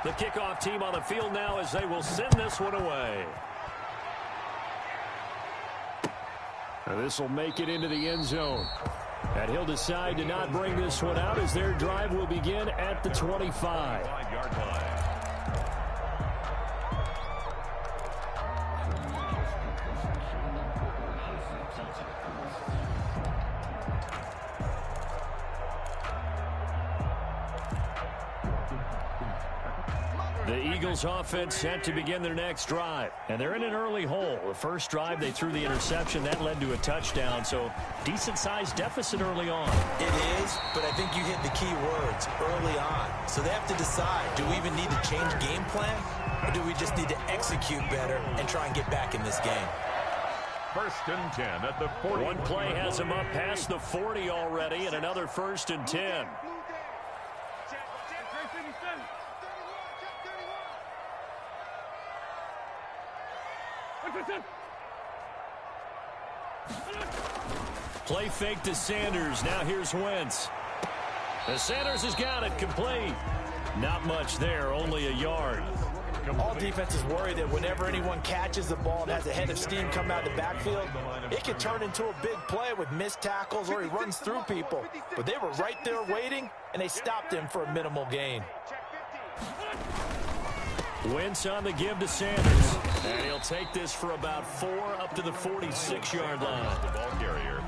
The kickoff team on the field now as they will send this one away. This will make it into the end zone. And he'll decide to not bring this one out as their drive will begin at the 25. The Eagles offense set to begin their next drive. And they're in an early hole. The first drive, they threw the interception. That led to a touchdown. So decent-sized deficit early on. It is, but I think you hit the key words, early on. So they have to decide, do we even need to change game plan? Or do we just need to execute better and try and get back in this game? 1st and 10 at the 40. One play has them up past the 40 already, and another 1st and 10. Play fake to Sanders. Now here's Wentz. Sanders has got it complete. Not much there, only a yard. All defenses worry that whenever anyone catches the ball and has a head of steam come out of the backfield, it can turn into a big play with missed tackles or he runs through people. But they were right there waiting, and they stopped him for a minimal gain. Wentz on the give to Sanders. And he'll take this for about 4 up to the 46-yard line. The ball carrier.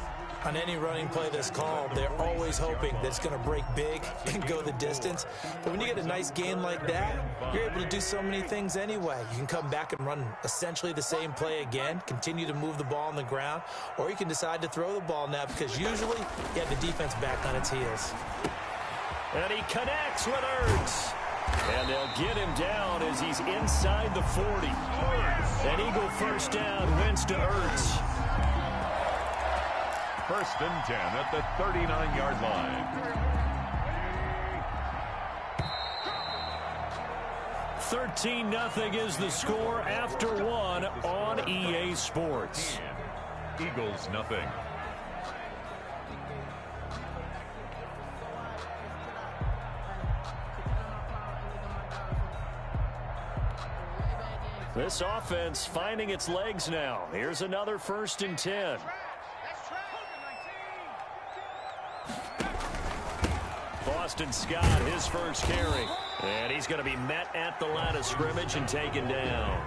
On any running play that's called, they're always hoping that it's going to break big and go the distance. But when you get a nice game like that, you're able to do so many things anyway. You can come back and run essentially the same play again, continue to move the ball on the ground, or you can decide to throw the ball now because usually you have the defense back on its heels. And he connects with Ertz. And they'll get him down as he's inside the 40. An Eagle first down, Wentz to Ertz. 1st and 10 at the 39-yard line. 13-0 is the score after 1 on EA Sports. Eagles nothing. This offense finding its legs now. Here's another 1st and 10. Boston Scott, his first carry. And he's going to be met at the line of scrimmage and taken down.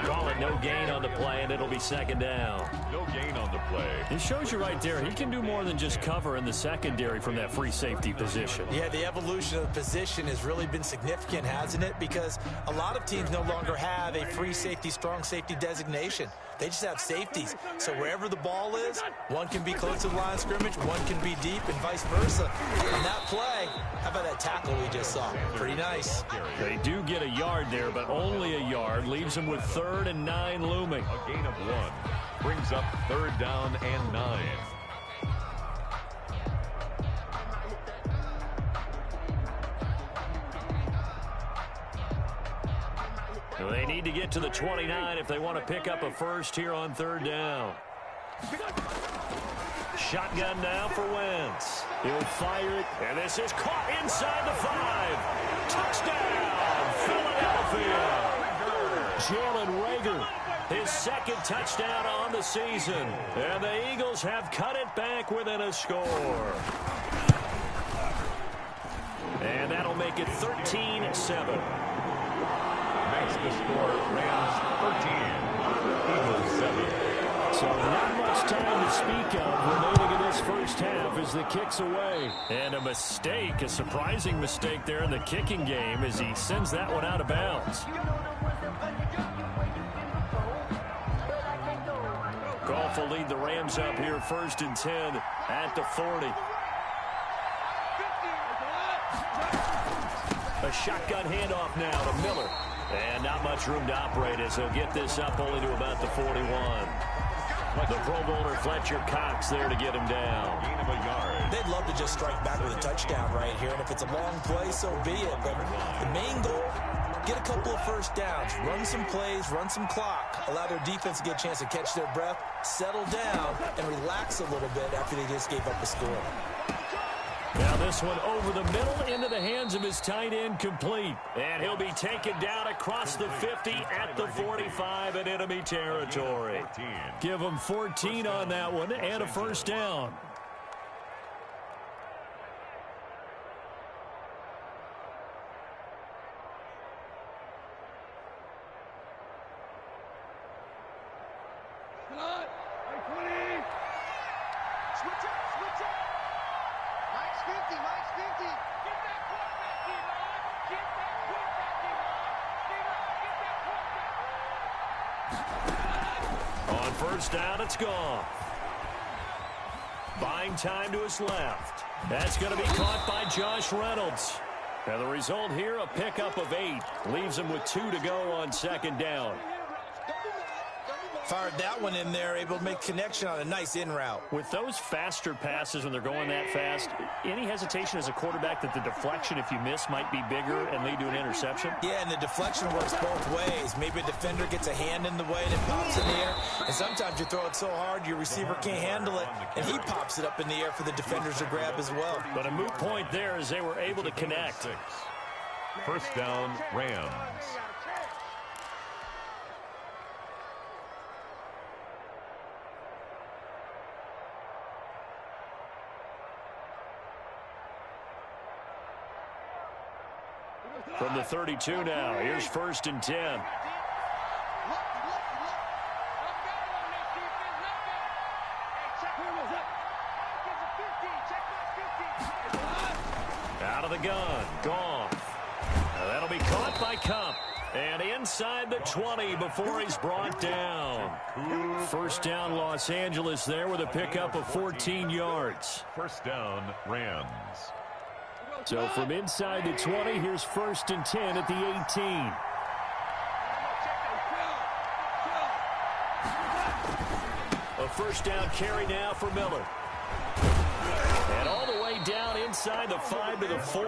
Call it no gain on the play, and it'll be 2nd down. No gain on the play. It shows you right there, he can do more than just cover in the secondary from that free safety position. Yeah, the evolution of the position has really been significant, hasn't it? Because a lot of teams no longer have a free safety, strong safety designation. They just have safeties. So wherever the ball is, one can be close to the line of scrimmage, one can be deep, and vice versa. On that play, how about that tackle we just saw? Pretty nice. They do get a yard there, but only a yard. Leaves them with 3rd and 9 looming. A gain of 1 brings up 3rd down and 9. They need to get to the 29 if they want to pick up a first here on 3rd down. Shotgun now for Wentz. He'll fire it, and this is caught inside the 5. Touchdown, Philadelphia. Jalen Reagor, his 2nd touchdown on the season. And the Eagles have cut it back within a score. And that'll make it 13-7. The score, Rams 13, Eagles 7. So not much time to speak of remaining in this first half as the kick's away. And a mistake, a surprising mistake there in the kicking game as he sends that one out of bounds. Goff will lead the Rams up here 1st and 10 at the 40. A shotgun handoff now to Miller. And not much room to operate as he'll get this up only to about the 41. The Pro Bowler Fletcher Cox there to get him down. Gain of a yard. They'd love to just strike back with a touchdown right here, and if it's a long play, so be it. But the main goal, get a couple of first downs, run some plays, run some clock, allow their defense to get a chance to catch their breath, settle down, and relax a little bit after they just gave up the score. Now this one over the middle into the hands of his tight end, complete. And he'll be taken down across the 50 at the 45 in enemy territory. Give him 14 on that one and a first down. On first down, it's gone. Buying time to his left. That's going to be caught by Josh Reynolds. And the result here, a pickup of 8. Leaves him with 2 to go on second down. Fired that one in there, able to make connection on a nice in route. With those faster passes when they're going that fast, any hesitation as a quarterback that the deflection, if you miss, might be bigger and lead to an interception? Yeah, and the deflection works both ways. Maybe a defender gets a hand in the way and it pops in the air. And sometimes you throw it so hard your receiver can't handle it, and he pops it up in the air for the defenders to grab as well. But a moot point there as they were able to connect. First down, Rams. From the 32 now, here's first and 10. Out of the gun, gone. Now that'll be caught by Kupp. And inside the 20 before he's brought down. First down, Los Angeles there with a pickup of 14 yards. First down, Rams. So from inside the 20, here's first and 10 at the 18. A first down carry now for Miller. And all the way down inside the 5 to the 4.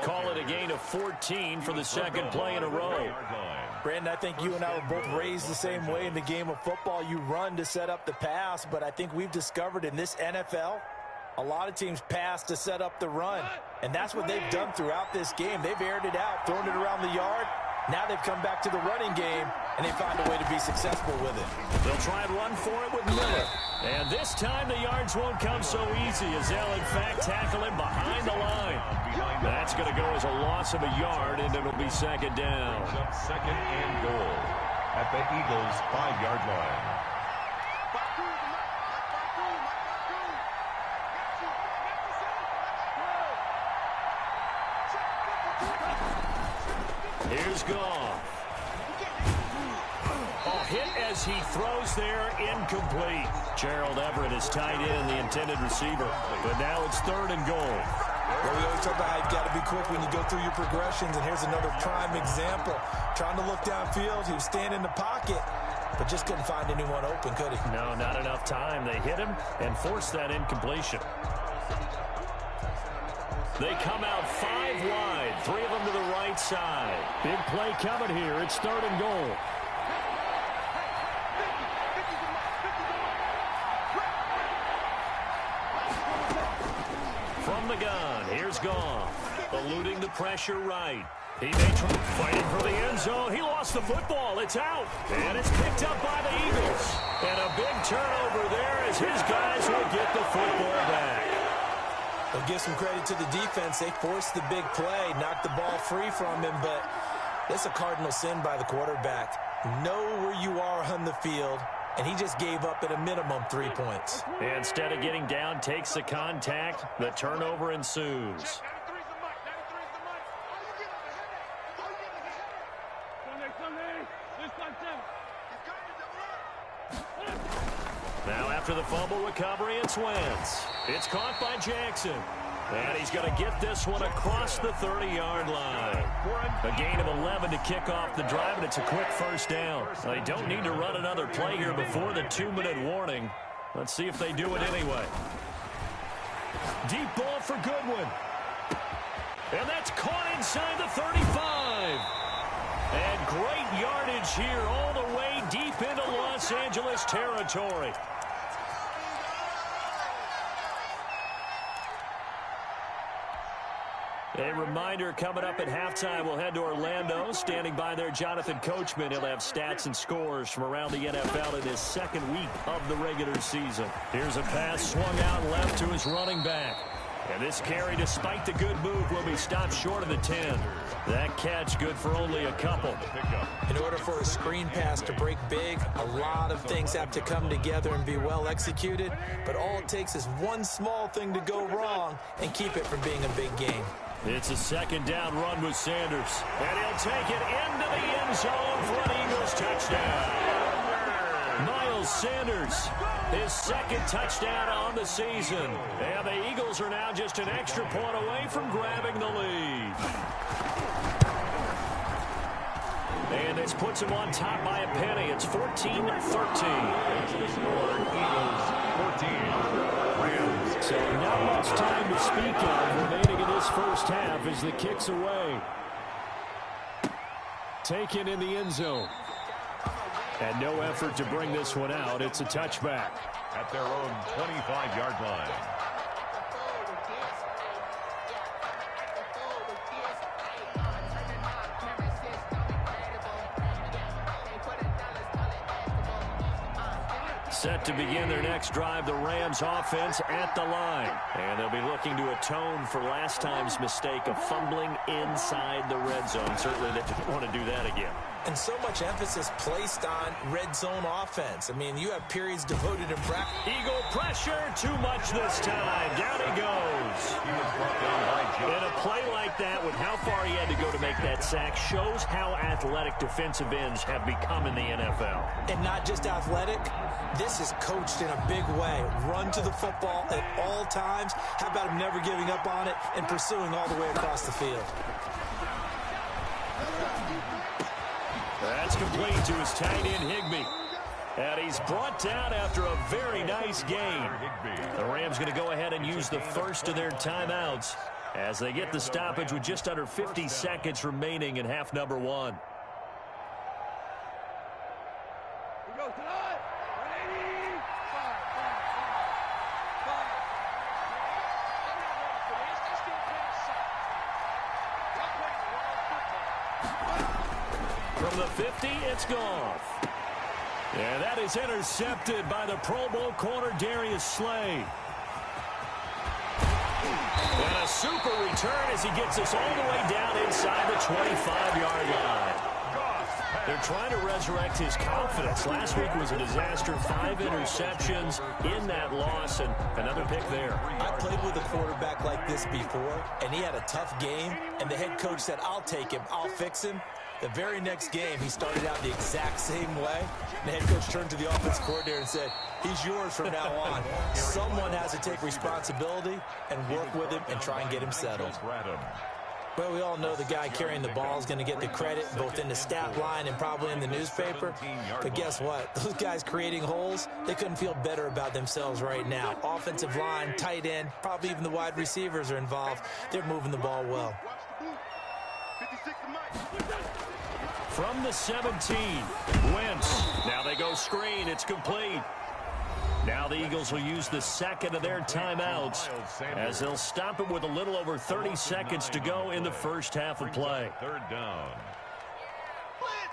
Call it a gain of 14 for the second play in a row. Brandon, I think you and I were both raised the same way in the game of football. You run to set up the pass, but I think we've discovered in this NFL, a lot of teams pass to set up the run, and that's what they've done throughout this game. They've aired it out, thrown it around the yard. Now they've come back to the running game, and they find a way to be successful with it. They'll try and run for it with Miller. And this time the yards won't come so easy as they'll, in fact, tackle him behind the line. That's going to go as a loss of a yard, and it'll be second down. Second and goal at the Eagles' 5-yard line. Here's Goff. Hit as he throws there, incomplete. Gerald Everett is tight end, the intended receiver. But now it's third and goal. Well, we always talk about how you've got to be quick when you go through your progressions, and here's another prime example. Trying to look downfield, he was standing in the pocket, but just couldn't find anyone open, could he? No, not enough time. They hit him and forced that incompletion. They come out 5 wide, 3 of them to the right side. Big play coming here. It's third and goal. From the gun, here's Goff, eluding the pressure right. He may try fighting for the end zone. He lost the football. It's out. And it's picked up by the Eagles. And a big turnover there as his guys will get the football back. They'll give some credit to the defense. They forced the big play, knocked the ball free from him, but it's a cardinal sin by the quarterback. Know where you are on the field, and he just gave up at a minimum 3 points. Instead of getting down, takes the contact. The turnover ensues. Now after the fumble recovery, it's Wentz. It's caught by Jackson. And he's going to get this one across the 30-yard line. A gain of 11 to kick off the drive, and it's a quick first down. They don't need to run another play here before the 2-minute warning. Let's see if they do it anyway. Deep ball for Goodwin. And that's caught inside the 35. And great yardage here all the way deep into Los Angeles territory. A reminder, coming up at halftime, we'll head to Orlando. Standing by there, Jonathan Coachman. He'll have stats and scores from around the NFL in his second week of the regular season. Here's a pass swung out left to his running back. And this carry, despite the good move, will be stopped short of the 10. That catch good for only a couple. In order for a screen pass to break big, a lot of things have to come together and be well executed. But all it takes is one small thing to go wrong and keep it from being a big game. It's a second down run with Sanders. And he'll take it into the end zone for an Eagles touchdown. Miles Sanders, his second touchdown on the season. And the Eagles are now just an extra point away from grabbing the lead. And this puts him on top by a penny. It's 14-13. That's the score. Eagles 14. Rams. So not much time to speak of remaining in this first half as the kick's away. Taken in the end zone. And no effort to bring this one out. It's a touchback. At their own 25-yard line. Set to begin their next drive, the Rams offense at the line. And they'll be looking to atone for last time's mistake of fumbling inside the red zone. Certainly they don't want to do that again. And so much emphasis placed on red zone offense. I mean, you have periods devoted to practice. Eagle pressure, too much this time. Down he goes. In a play like that, with how far he had to go to make that sack, shows how athletic defensive ends have become in the NFL. And not just athletic, this is coached in a big way. Run to the football at all times. How about him never giving up on it and pursuing all the way across the field? That's complete to his tight end, Higbee. And he's brought down after a very nice gain. The Rams going to go ahead and use the first of their timeouts as they get the stoppage with just under 50 seconds remaining in half number one. From the 50, it's Goff. And that is intercepted by the Pro Bowl corner, Darius Slay. And a super return as he gets us all the way down inside the 25-yard line. They're trying to resurrect his confidence. Last week was a disaster. 5 interceptions in that loss, and another pick there. I played with a quarterback like this before, and he had a tough game, and the head coach said, I'll take him, I'll fix him. The very next game, he started out the exact same way. The head coach turned to the offense coordinator and said, he's yours from now on. Someone has to take responsibility and work with him and try and get him settled. Well, we all know the guy carrying the ball is going to get the credit both in the stat line and probably in the newspaper. But guess what? Those guys creating holes, they couldn't feel better about themselves right now. Offensive line, tight end, probably even the wide receivers are involved. They're moving the ball well. From the 17, Wentz. Now they go screen. It's complete. Now the Eagles will use the second of their timeouts as they'll stop it with a little over 30 seconds to go in the first half of play. Third down.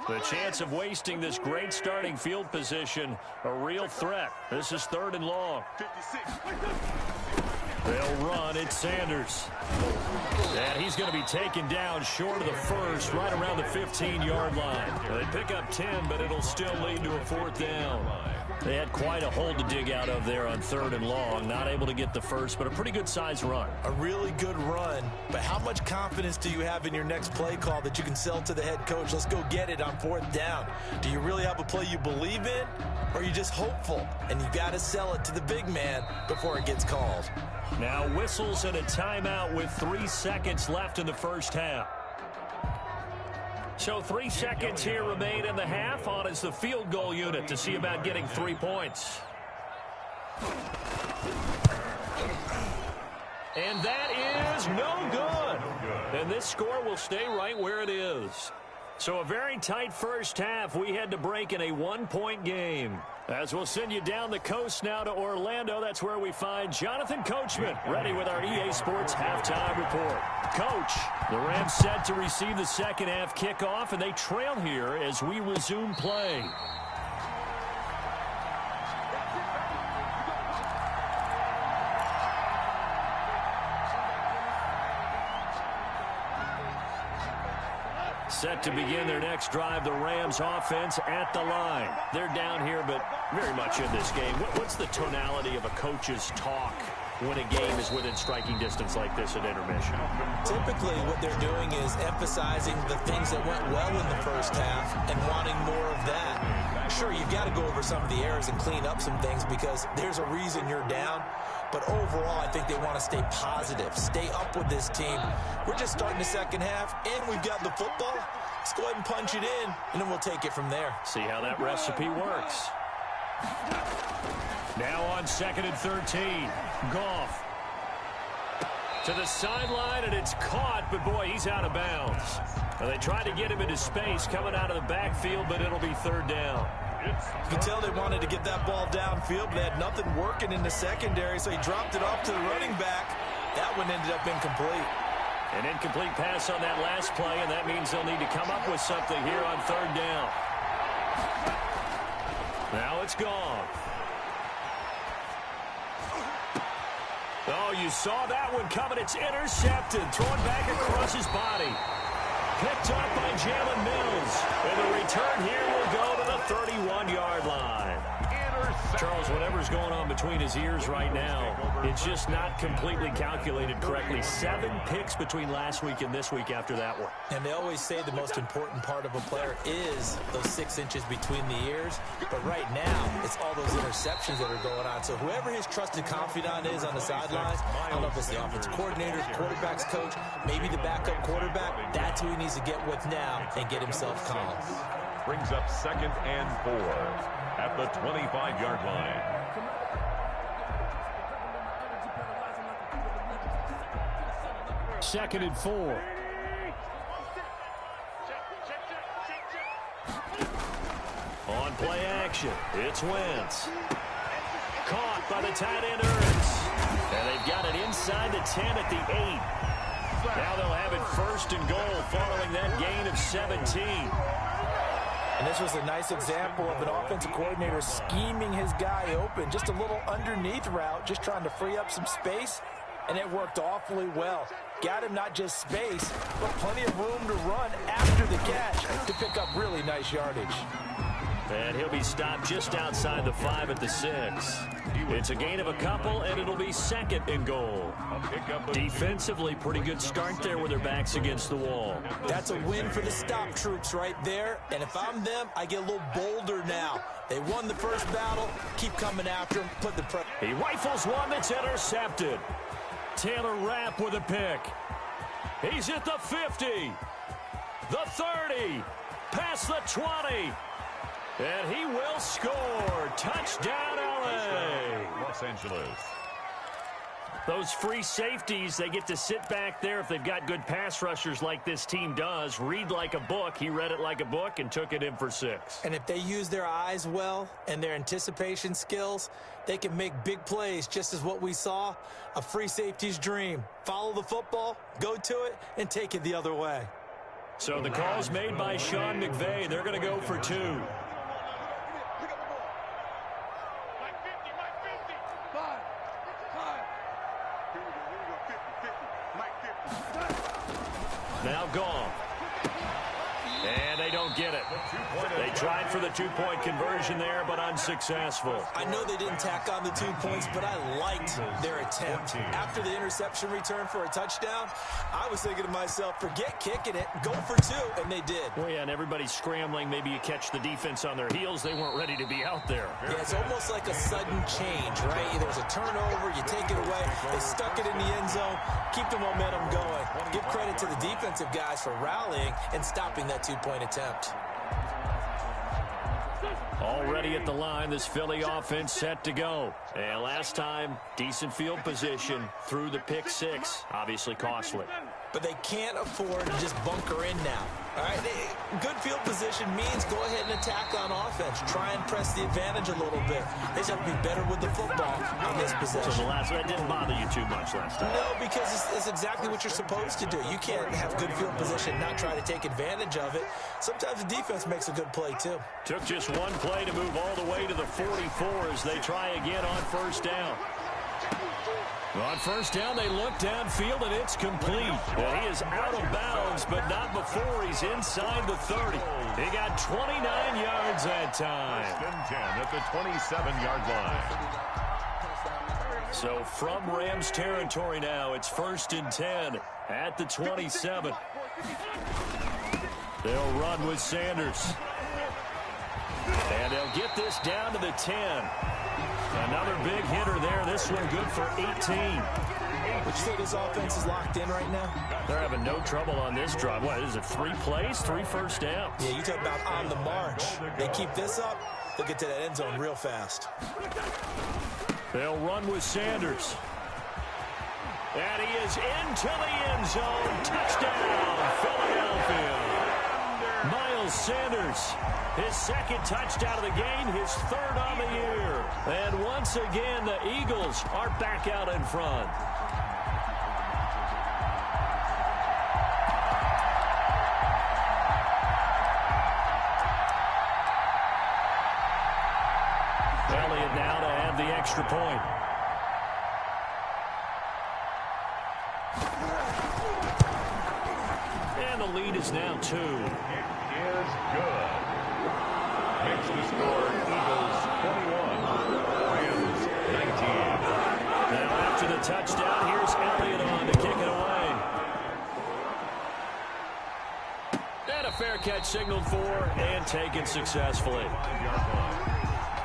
The chance of wasting this great starting field position, a real threat. This is 3rd and long. They'll run. It's Sanders. And he's going to be taken down short of the first, right around the 15-yard line. They pick up 10, but it'll still lead to a 4th down. They had quite a hole to dig out of there on 3rd and long. Not able to get the first, but a pretty good-sized run. A really good run. But how much confidence do you have in your next play call that you can sell to the head coach? Let's go get it on 4th down. Do you really have a play you believe in, or are you just hopeful? And you got to sell it to the big man before it gets called. Now whistles and a timeout with 3 seconds left in the first half. So 3 seconds here remain in the half. On is the field goal unit to see about getting 3 points. And that is no good. And this score will stay right where it is. So a very tight first half. We had to break in a one-point game. As we'll send you down the coast now to Orlando, that's where we find Jonathan Coachman, ready with our EA Sports halftime report. Coach, the Rams set to receive the second half kickoff, and they trail here as we resume play. Set to begin their next drive, the Rams offense at the line. They're down here, but very much in this game. What's the tonality of a coach's talk when a game is within striking distance like this at intermission? Typically, what they're doing is emphasizing the things that went well in the first half and wanting more of that. Sure, you've got to go over some of the errors and clean up some things because there's a reason you're down. But overall, I think they want to stay positive, stay up with this team. We're just starting the second half, and we've got the football. Let's go ahead and punch it in, and then we'll take it from there. See how that recipe works. Now on 2nd and 13, Goff. To the sideline, and it's caught, but boy, he's out of bounds. Well, they tried to get him into space coming out of the backfield, but it'll be third down. You can tell they wanted to get that ball downfield, but they had nothing working in the secondary, so he dropped it off to the running back. That one ended up incomplete. An incomplete pass on that last play, and that means they'll need to come up with something here on third down. Now it's gone. Oh, you saw that one coming. It's intercepted. Thrown back across his body. Picked up by Jalen Mills. And the return here will go to the 31-yard line. Charles, whatever's going on between his ears right now, it's just not completely calculated correctly. 7 picks between last week and this week after that one. And they always say the most important part of a player is those 6 inches between the ears. But right now, it's all those interceptions that are going on. So whoever his trusted confidant is on the sidelines, I don't know if it's the offensive coordinator, quarterback's coach, maybe the backup quarterback, that's who he needs to get with now and get himself calm. Brings up 2nd and 4 at the 25-yard line. Second and 4. On play action, it's Wentz. Caught by the tight end Ertz. And they've got it inside the 10 at the 8. Now they'll have it 1st and goal following that gain of 17. And this was a nice example of an offensive coordinator scheming his guy open. Just a little underneath route, just trying to free up some space, and it worked awfully well. Got him not just space, but plenty of room to run after the catch to pick up really nice yardage. And he'll be stopped just outside the 5 at the 6. It's a gain of a couple, and it'll be 2nd and goal. Defensively, pretty good start there with their backs against the wall. That's a win for the stop troops right there. And if I'm them, I get a little bolder now. They won the first battle. Keep coming after him. Put the pressure. He rifles one that's intercepted. Taylor Rapp with a pick. He's at the 50. The 30. Past the 20. And he will score. Touchdown, LA. Los Angeles. Those free safeties, they get to sit back there if they've got good pass rushers like this team does. Read like a book. He read it like a book and took it in for 6. And if they use their eyes well and their anticipation skills, they can make big plays, just as what we saw, a free safety's dream. Follow the football, go to it, and take it the other way. So the call's made by Sean McVay. They're going to go for 2. Now gone. And they don't get it. They tried for the 2-point conversion there, but unsuccessful. I know they didn't tack on the 2 points, but I liked their attempt. After the interception return for a touchdown, I was thinking to myself, forget kicking it, go for 2, and they did. Well, yeah, and everybody's scrambling. Maybe you catch the defense on their heels. They weren't ready to be out there. Yeah, it's almost like a sudden change, right? There's a turnover, you take it away, they stuck it in the end zone, keep the momentum going. Give credit to the defensive guys for rallying and stopping that 2-point attempt. Already at the line, this Philly offense set to go. And last time, decent field position through the pick 6. Obviously costly. But they can't afford to just bunker in now. All right, good field position means go ahead and attack on offense. Try and press the advantage a little bit. They just have to be better with the football on this possession. So that didn't bother you too much last time? No, because it's exactly what you're supposed to do. You can't have good field position, not try to take advantage of it. Sometimes the defense makes a good play, too. Took just one play to move all the way to the 44 as they try again on first down. On first down, they look downfield, and it's complete. Well, he is out of bounds, but not before he's inside the 30. He got 29 yards that time. First and 10 at the 27-yard line. So from Rams territory now, it's first and 10 at the 27. They'll run with Sanders. And they'll get this down to the 10. Another big hitter there. This one good for 18. Would you say this offense is locked in right now? They're having no trouble on this drive. What is it, 3 plays, 3 first downs? Yeah, you talk about on the march. They keep this up, they'll get to that end zone real fast. They'll run with Sanders. And he is into the end zone. Touchdown, Philadelphia. Miles Sanders, his second touchdown of the game, his third on the year. And once again, the Eagles are back out in front. Elliott now to have the extra point. And the lead is now 2. Is good. Makes the score Eagles 21, Rams 19. Now after the touchdown, here's Elliott on to kick it away. And a fair catch signaled for and taken successfully.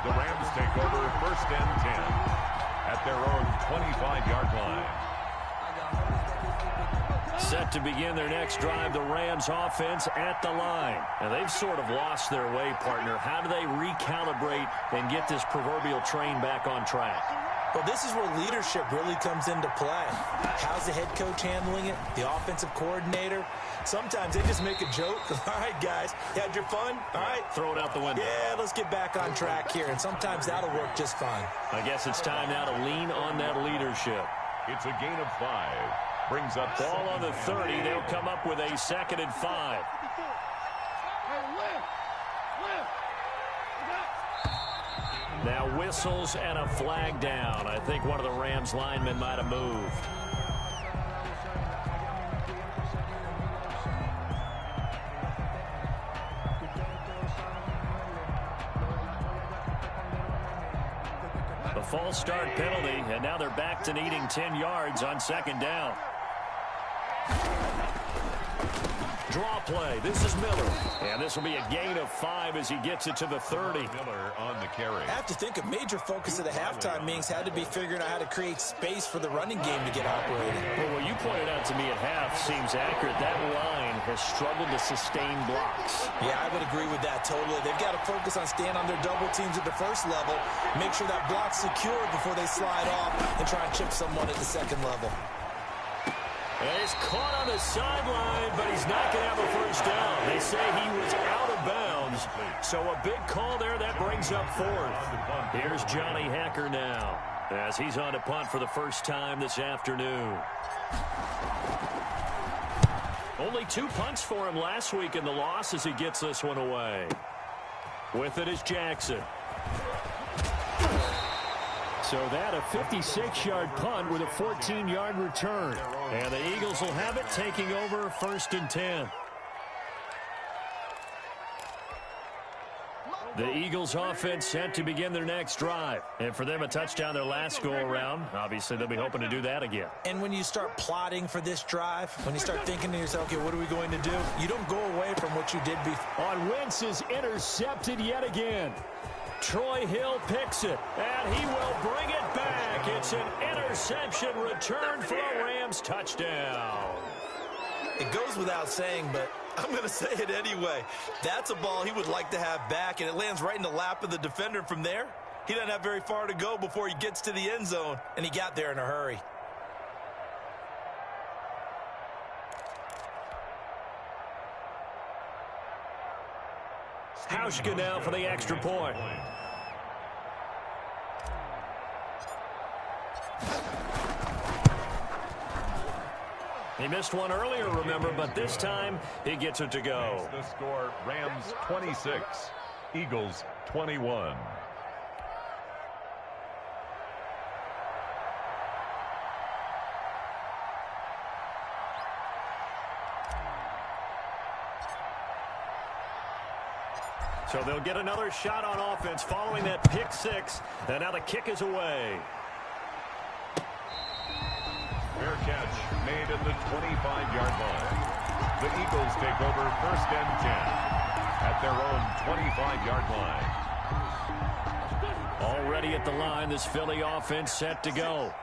The Rams take over first and 10 at their own 25-yard line. Set to begin their next drive, the Rams offense at the line. And they've sort of lost their way, partner. How do they recalibrate and get this proverbial train back on track? Well, this is where leadership really comes into play. How's the head coach handling it? The offensive coordinator? Sometimes they just make a joke. All right, guys, you had your fun? All right. Throw it out the window. Yeah, let's get back on track here. And sometimes that'll work just fine. I guess it's time now to lean on that leadership. It's a gain of 5. Brings up ball on the 30. They'll come up with a 2nd and 5. Now whistles and a flag down. I think one of the Rams linemen might have moved. A false start penalty, and now they're back to needing 10 yards on 2nd down. Draw play. This is Miller. And this will be a gain of 5 as he gets it to the 30. Miller on the carry. I have to think a major focus of the halftime meetings had to be figuring out how to create space for the running game to get operating. Well, what you pointed out to me at half seems accurate. That line has struggled to sustain blocks. Yeah, I would agree with that totally. They've got to focus on staying on their double teams at the first level, make sure that block's secure before they slide off and try and chip someone at the second level. And he's caught on the sideline, but he's not going to have a first down. They say he was out of bounds. So a big call there that brings up 4th. Here's Johnny Hacker now as he's on to punt for the first time this afternoon. Only 2 punts for him last week in the loss as he gets this one away. With it is Jackson. So that a 56-yard punt with a 14-yard return. And the Eagles will have it, taking over 1st and 10. The Eagles offense set to begin their next drive. And for them, a touchdown their last go-around. Obviously, they'll be hoping to do that again. And when you start plotting for this drive, when you start thinking to yourself, okay, what are we going to do? You don't go away from what you did before. On Wentz is intercepted yet again. Troy Hill picks it, and he will bring it back. It's an interception return for a Rams touchdown. It goes without saying, but I'm going to say it anyway. That's a ball he would like to have back, and it lands right in the lap of the defender. From there, he doesn't have very far to go before he gets to the end zone, and he got there in a hurry. Hauschka now for the extra point. He missed one earlier, remember, but this time he gets it to go. The score, Rams 26, Eagles 21. So they'll get another shot on offense following that pick six, and now the kick is away. Fair catch made at the 25-yard line. The Eagles take over 1st and 10 at their own 25-yard line. Already at the line, this Philly offense set to go.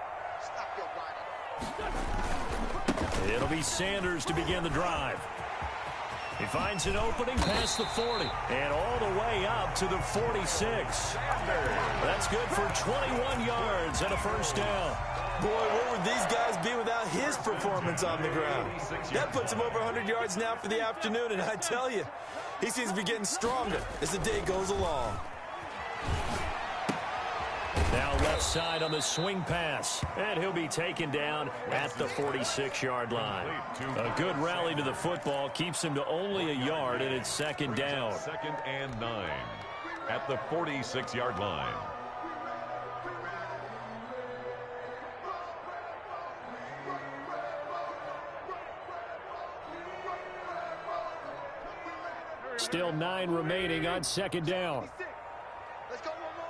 It'll be Sanders to begin the drive. He finds an opening past the 40 and all the way up to the 46. That's good for 21 yards and a first down. Boy, where would these guys be without his performance on the ground? That puts him over 100 yards now for the afternoon, and I tell you, he seems to be getting stronger as the day goes along. Now left side on the swing pass, and he'll be taken down at the 46-yard line. A good rally to the football keeps him to only a yard, and it's second down. 2nd and 9 at the 46-yard line. Still 9 remaining on second down. Let's go one more.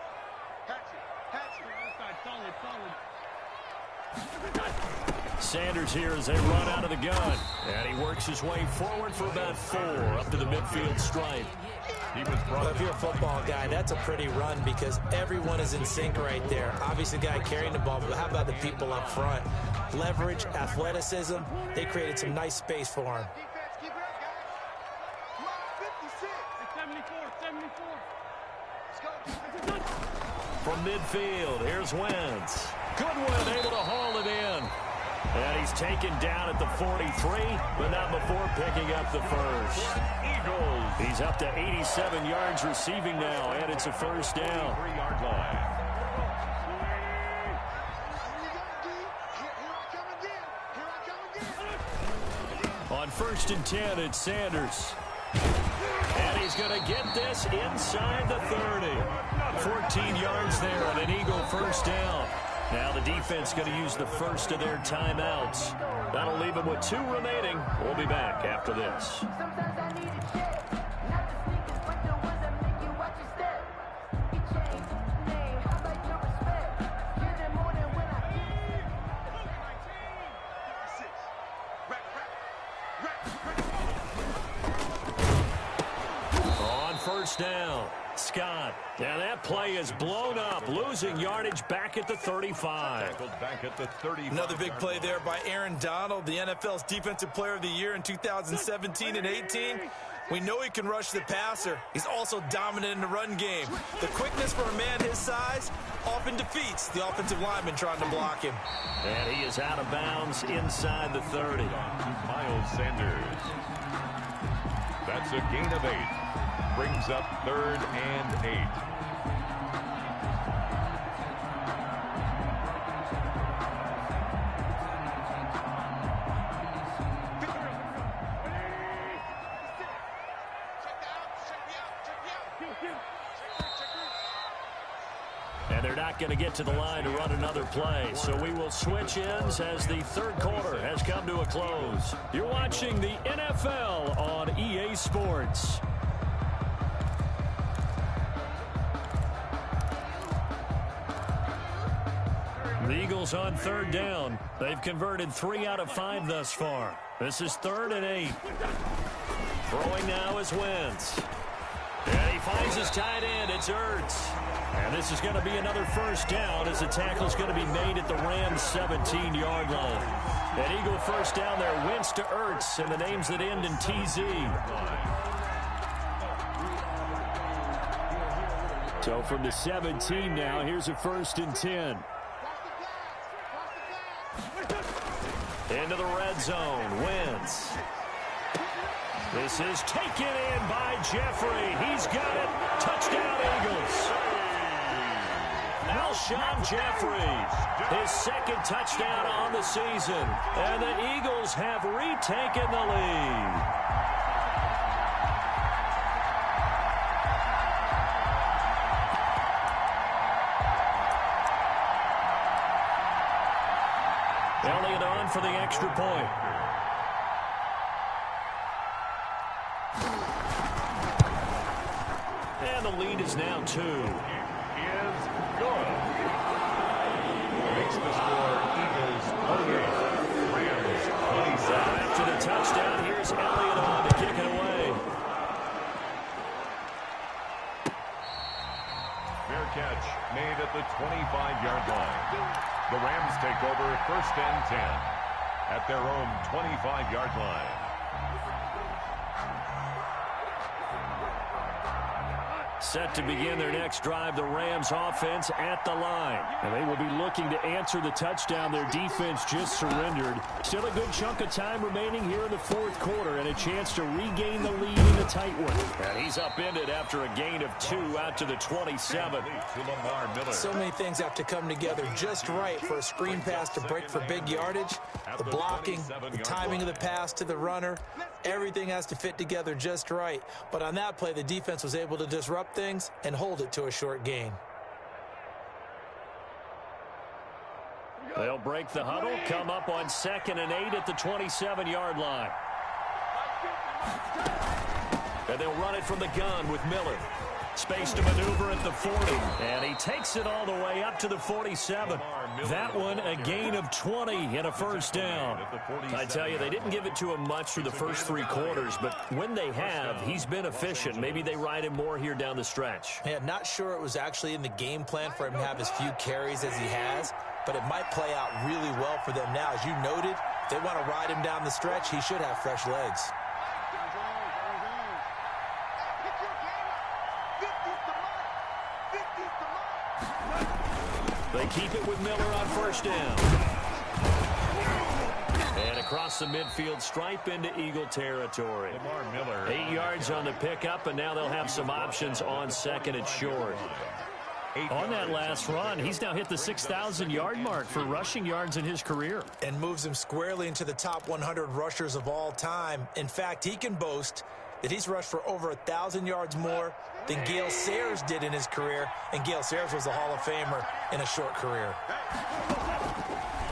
Sanders here as they run out of the gun. And he works his way forward for about 4 up to the midfield stripe. Well, if you're a football guy, that's a pretty run because everyone is in sync right there. Obviously, the guy carrying the ball, but how about the people up front? Leverage, athleticism, they created some nice space for him. Defense, keep it up, guys. 56. 74. From midfield, here's Wentz. Goodwin able to haul it in. And he's taken down at the 43, but not before picking up the first. Eagles. He's up to 87 yards receiving now, and it's a first down. 3-yard line. On 1st and 10, it's Sanders. And he's going to get this inside the 30. 14 yards there on an Eagle first down. Now the defense going to use the first of their timeouts. That'll leave them with 2 remaining. We'll be back after this. Sometimes I need a check. Not the sneakers, but the ones that make you watch your step. You change the name, how about your respect? Give them more than when I eat. On first down, Scott. Now that play is blown up, losing yardage back at the 35. Tackled back at the 35. Another big play there by Aaron Donald, the NFL's Defensive Player of the Year in 2017 and 18. We know he can rush the passer. He's also dominant in the run game. The quickness for a man his size often defeats the offensive lineman trying to block him. And he is out of bounds inside the 30. Miles Sanders. That's a gain of 8. Brings up 3rd and 8. And they're not going to get to the line to run another play. So we will switch ends as the third quarter has come to a close. You're watching the NFL on EA Sports. The Eagles on 3rd down. They've converted 3 out of 5 thus far. This is 3rd and 8. Throwing now is Wentz. And he finds his tight end. It's Ertz. And this is going to be another first down as the tackle is going to be made at the Rams' 17-yard line. An Eagle first down there. Wentz to Ertz, and the names that end in TZ. So from the 17 now, here's a 1st and 10. Into the red zone. Wentz. This is taken in by Jeffrey. He's got it. Touchdown, Eagles. Alshon Jeffrey, his second touchdown on the season. And the Eagles have retaken the lead. Elliott on for the extra point. And the lead is now 2. Is good. Makes the score Eagles 28, Rams 27. After the touchdown, here's Elliott on to kick it away. Fair catch made at the 25-yard line. The Rams take over 1st and 10 at their own 25-yard line. Set to begin their next drive, the Rams offense at the line. And they will be looking to answer the touchdown their defense just surrendered. Still a good chunk of time remaining here in the 4th quarter and a chance to regain the lead in the tight one. And he's upended after a gain of 2 out to the 27. So many things have to come together just right for a screen pass to break for big yardage. The blocking, the timing of the pass to the runner, everything has to fit together just right. But on that play, the defense was able to disrupt things and hold it to a short gain. They'll break the huddle, come up on 2nd and 8 at the 27-yard line. And they'll run it from the gun with Miller. Space to maneuver at the 40. And he takes it all the way up to the 47. That one, a gain of 20 and a 1st down. I tell you, they didn't give it to him much through the first 3 quarters, but when they have, he's been efficient. Maybe they ride him more here down the stretch. Yeah, not sure it was actually in the game plan for him to have as few carries as he has, but it might play out really well for them now. As you noted, if they want to ride him down the stretch, he should have fresh legs. They keep it with Miller on 1st down. And across the midfield stripe into Eagle territory. 8 yards on the pickup, and now they'll have some options on 2nd and short. On that last run, he's now hit the 6,000-yard mark for rushing yards in his career. And moves him squarely into the top 100 rushers of all time. In fact, he can boast that he's rushed for over 1,000 yards more than Gale Sayers did in his career, and Gale Sayers was a Hall of Famer in a short career.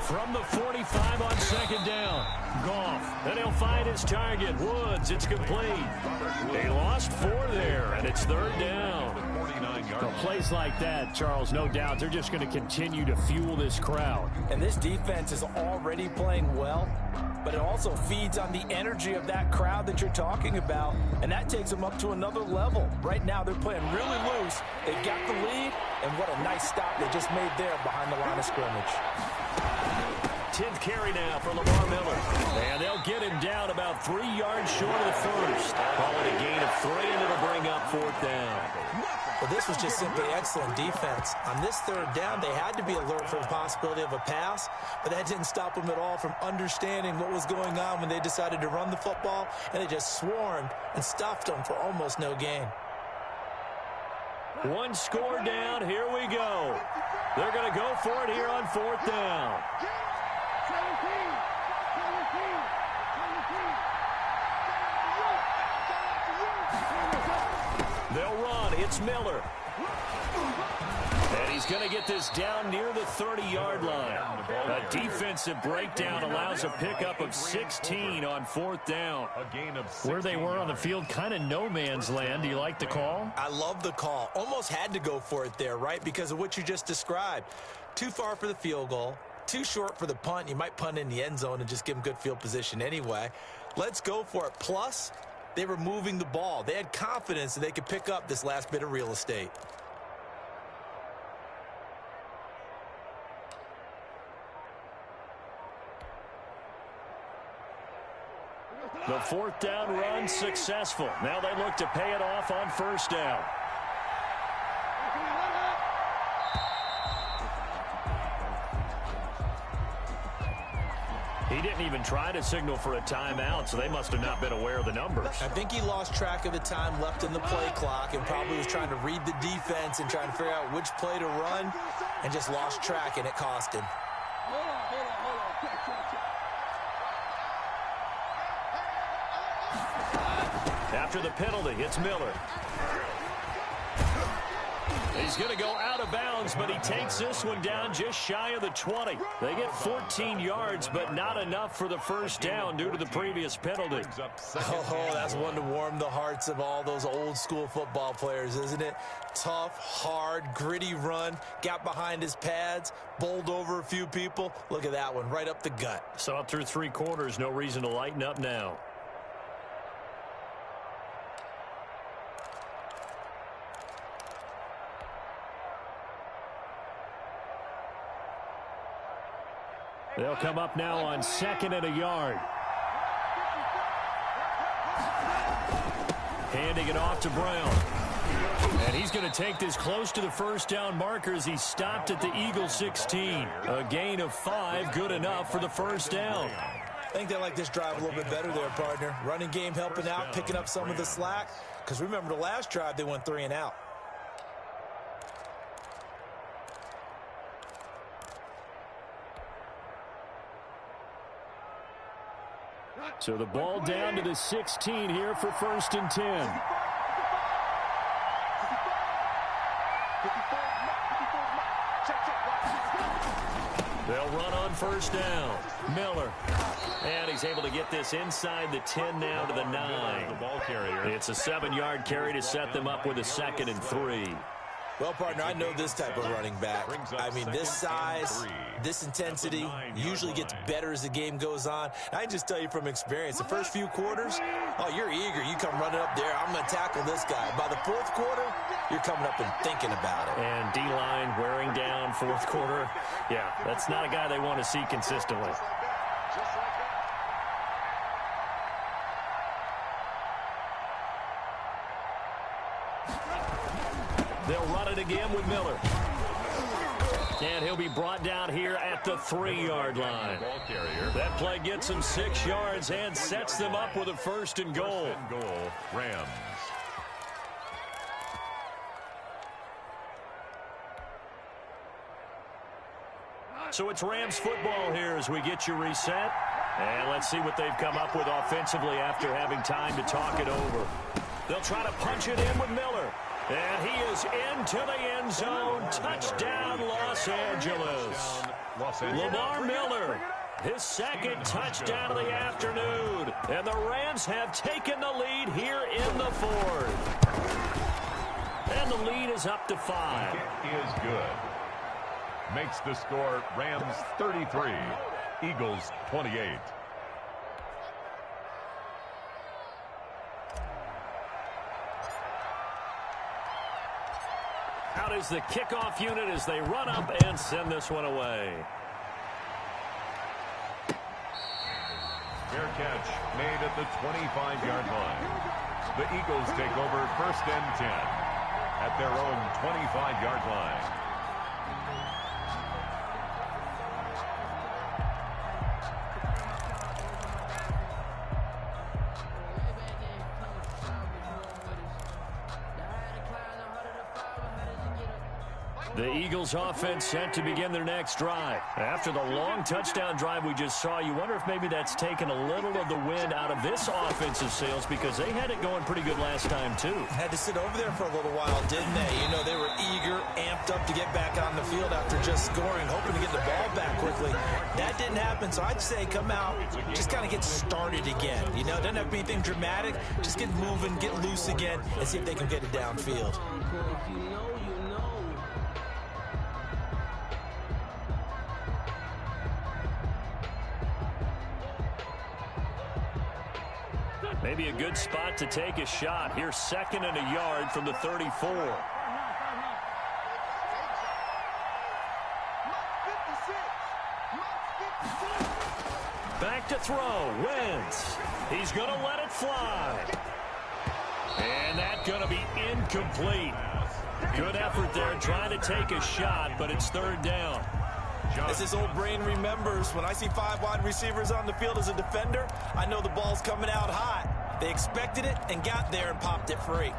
From the 45 on 2nd down, Goff, and he'll find his target, Woods. It's complete. They lost 4 there, and it's 3rd down. Well, plays like that, Charles, no doubt, they're just going to continue to fuel this crowd. And this defense is already playing well, but it also feeds on the energy of that crowd that you're talking about, and that takes them up to another level. Right now, they're playing really loose. They've got the lead, and what a nice stop they just made there behind the line of scrimmage. 10th carry now for Lamar Miller. And they'll get him down about 3 yards short of the first. Call it a gain of 3, and it'll bring up 4th down. Well, this was just simply excellent defense. On this 3rd down, they had to be alert for the possibility of a pass, but that didn't stop them at all from understanding what was going on when they decided to run the football, and they just swarmed and stuffed them for almost no gain. 1 score down. Here we go. They're going to go for it here on 4th down. They'll run. It's Miller. And he's going to get this down near the 30-yard line. A defensive breakdown allows a pickup of 16 on 4th down. Where they were on the field, kind of no man's land. Do you like the call? I love the call. Almost had to go for it there, right, because of what you just described. Too far for the field goal. Too short for the punt. You might punt in the end zone and just give them good field position anyway. Let's go for it. Plus, they were moving the ball. They had confidence that they could pick up this last bit of real estate. The 4th down run successful. Now they look to pay it off on 1st down. He didn't even try to signal for a timeout, so they must have not been aware of the numbers. I think he lost track of the time left in the play clock and probably was trying to read the defense and trying to figure out which play to run and just lost track, and it cost him. After the penalty, it's Miller. He's going to go out of bounds, but he takes this one down just shy of the 20. They get 14 yards, but not enough for the first down due to the previous penalty. Oh, that's one to warm the hearts of all those old school football players, isn't it? Tough, hard, gritty run, got behind his pads, bowled over a few people. Look at that one, right up the gut. So up through 3 quarters, no reason to lighten up now. They'll come up now on 2nd and a yard. Handing it off to Brown. And he's going to take this close to the first down marker as he stopped at the Eagles 16. A gain of 5, good enough for the first down. I think they like this drive a little bit better there, partner. Running game helping out, picking up some of the slack. Because remember, the last drive, they went 3 and out. So the ball down to the 16 here for 1st and 10. They'll run on first down. Miller. And he's able to get this inside the 10 now to the 9. It's a 7-yard carry to set them up with a 2nd and 3. Well, partner, I know this type of running back. I mean, this size, this intensity usually gets better as the game goes on. I can just tell you from experience, the first few quarters, oh, you're eager. You come running up there, I'm going to tackle this guy. By the 4th quarter, you're coming up and thinking about it. And D-line wearing down 4th quarter. Yeah, that's not a guy they want to see consistently. They'll run it again with Miller. And he'll be brought down here at the 3-yard line. That play gets him 6 yards and sets them up with a 1st and goal. Rams. So it's Rams football here as we get you reset. And let's see what they've come up with offensively after having time to talk it over. They'll try to punch it in with Miller. And he is into the end zone. Touchdown, Los Angeles. Lamar Miller, his 2nd touchdown of the afternoon. And the Rams have taken the lead here in the 4th. And the lead is up to 5. It is good. Makes the score Rams 33, Eagles 28. Out is the kickoff unit as they run up and send this one away. Fair catch made at the 25-yard line. The Eagles take over 1st and 10 at their own 25-yard line. The Eagles offense set to begin their next drive. After the long touchdown drive we just saw, you wonder if maybe that's taken a little of the wind out of this offensive sails because they had it going pretty good last time too. Had to sit over there for a little while, didn't they? You know, they were eager, amped up to get back on the field after just scoring, hoping to get the ball back quickly. That didn't happen, so I'd say come out, just kind of get started again. You know, it doesn't have to be anything dramatic. Just get moving, get loose again, and see if they can get it downfield. Maybe a good spot to take a shot. Here's 2nd and a yard from the 34. Back to throw. Wentz. He's going to let it fly. And that's going to be incomplete. Good effort there trying to take a shot, but it's 3rd down. As his old brain remembers, when I see 5 wide receivers on the field as a defender, I know the ball's coming out hot. They expected it and got there and popped it free.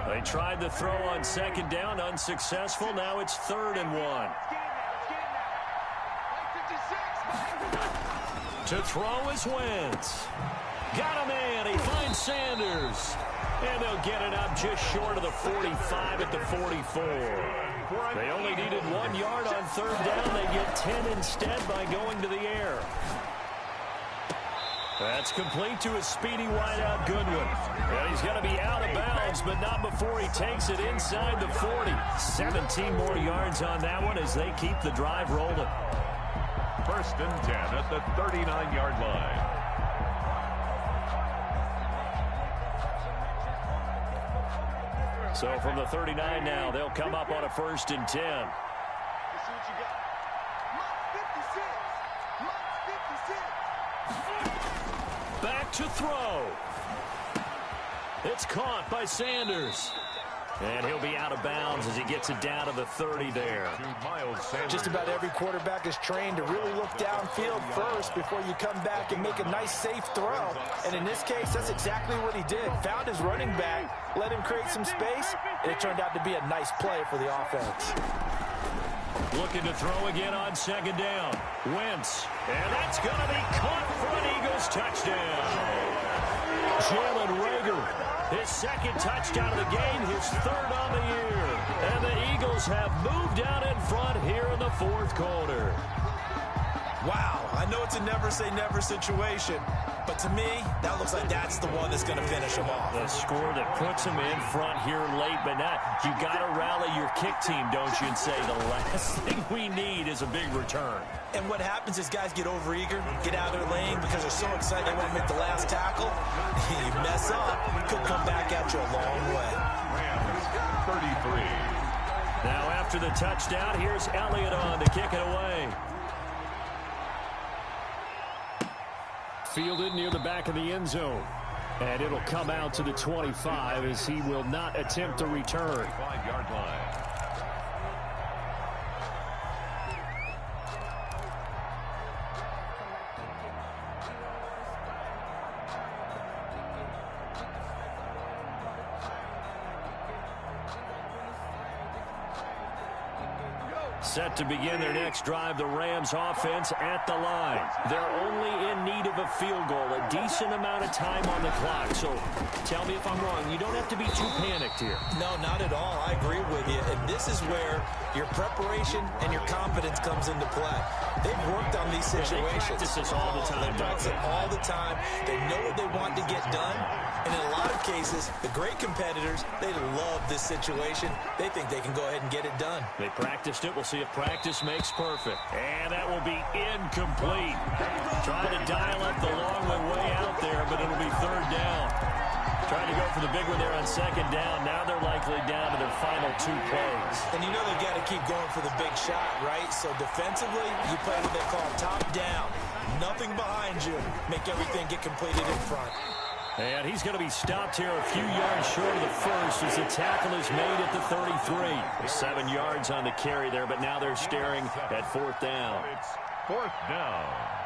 They tried to throw on second down, unsuccessful. Now it's 3rd and 1. To throw is Wentz. Got a man. He finds Sanders. And they'll get it up just short of the 45 at the 44. They only needed 1 yard on 3rd down. They get 10 instead by going to the air. That's complete to a speedy wideout Goodwin. And he's going to be out of bounds, but not before he takes it inside the 40. 17 more yards on that one as they keep the drive rolling. 1st and 10 at the 39-yard line. So from the 39 now, they'll come up on a 1st and 10. Let's see what you got. Mark 56. Back to throw. It's caught by Sanders. And he'll be out of bounds as he gets it down to the 30 there. Just about every quarterback is trained to really look downfield first before you come back and make a nice, safe throw. And in this case, that's exactly what he did. Found his running back, let him create some space, and it turned out to be a nice play for the offense. Looking to throw again on 2nd down. Wentz. And that's going to be caught for an Eagles touchdown. Jalen Reagor. His 2nd touchdown of the game, his 3rd on the year. And the Eagles have moved out in front here in the 4th quarter. Wow, I know it's a never-say-never situation, but to me, that looks like that's the one that's going to finish them off. The score that puts them in front here late, but not. You got to rally your kick team, don't you, and say the last thing we need is a big return. And what happens is guys get overeager, get out of their lane because they're so excited they want to make the last tackle. You mess up, could come back at you a long way. Rams 33. Now after the touchdown, here's Elliott on to kick it away. Fielded near the back of the end zone. And it'll come out to the 25 as he will not attempt to return. 5-yard line. Set to begin their next drive, the Rams offense at the line. They're only in need of a field goal, a decent amount of time on the clock. So tell me if I'm wrong. You don't have to be too panicked here. No, not at all. I agree with you. And this is where your preparation and your confidence comes into play. They've worked on these situations. They practice this all the time. They practice it all the time. They know what they want to get done. And in a lot of cases, the great competitors, they love this situation. They think they can go ahead and get it done. They practiced it. We'll see if practice makes perfect. And that will be incomplete. Trying to dial up the long way out there, but it'll be 3rd down. Trying to go for the big one there on 2nd down. Now they're likely down to their final 2 plays. And you know they've got to keep going for the big shot, right? So defensively, you play what they call top down. Nothing behind you. Make everything get completed in front. And he's going to be stopped here a few yards short of the first as the tackle is made at the 33. 7 yards on the carry there, but now they're staring at 4th down. It's 4th down.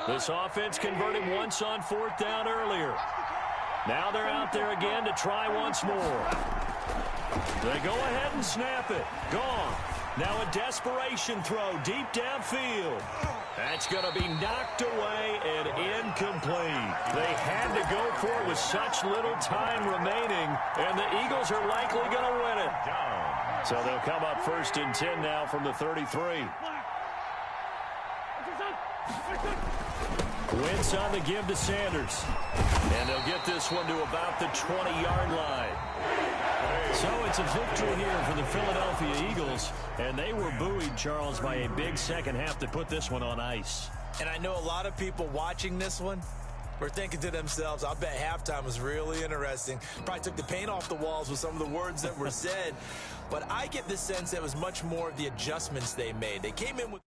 This offense converted once on 4th down earlier. Now they're out there again to try once more. They go ahead and snap it. Gone. Now a desperation throw deep downfield. That's going to be knocked away and incomplete. They had to go for it with such little time remaining, and the Eagles are likely going to win it. So they'll come up 1st and 10 now from the 33. Wentz on the give to Sanders. And they'll get this one to about the 20-yard line. So it's a victory here for the Philadelphia Eagles, and they were buoyed, Charles, by a big second half to put this one on ice. And I know a lot of people watching this one were thinking to themselves, I bet halftime was really interesting. Probably took the paint off the walls with some of the words that were said. But I get the sense that it was much more of the adjustments they made. They came in with